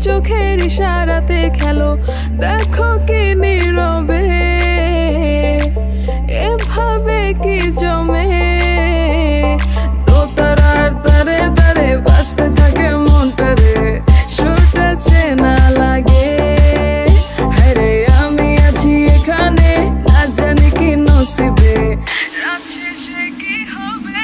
চোখের ইশারাতে খেলো, দেখো কি নীরবে এভাবে কি জমে। দোতারার তারে তারে বাজতে থাকে মনটারে, সুরটা চেনা লাগে। হ্যারে আমি আছি এখানে, না জানি কি নসিবে, রাত শেষে কি হবে।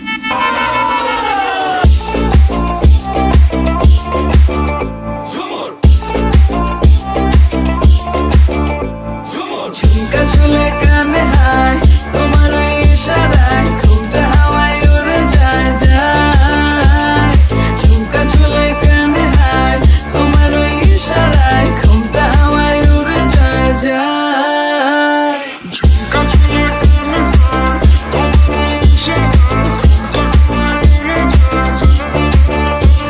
ঝুমকা চুলে কানে হায়, তোমার ওই ইশারায় ঘুমটা হাওয়ায় উড়ে যায় যায়। ঝুমকা চুলে কানে হায়, তোমার ওই ইশারায় ঘুমটা হাওয়ায় উড়ে যায় যায়। ঝুমকা চুলে কানে হায়, তোমার ওই ইশারায় ঘুমটা হাওয়ায় উড়ে যায় যায়।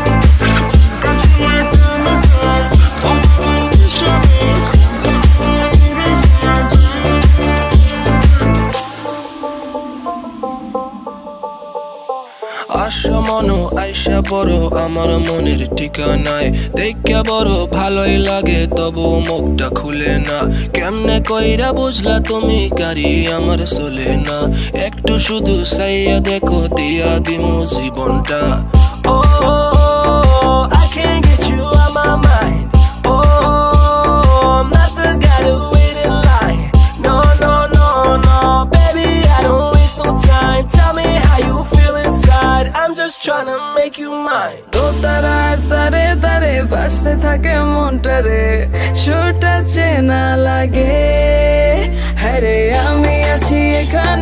ঝুমকা চুলে কানে হায়, তোমার ওই ইশারায় ঘুমটা হাওয়ায় উড়ে যায় যায়। আশা মনো আইসা বড় আমার মনের ঠিকানায়, দেখা বড় ভালোই লাগে তবু মুখটা খুলে না। কেমনে কইরা বুঝলা তুমি কারি আমার চলে না, একটু শুধু চাইয়া দেখো দিয়া দিমু জীবনটা। ও I can't get you out my mind. Oh I'm not the guy to wait in line. No no no no baby I don't waste no time. Tell me how you feel inside, I'm just trying to make you mine. দোতারার তারে তারে বাজতে থাকে মনটারে, সুরটা চেনা লাগে। হ্যারে আমি আছি এখানে।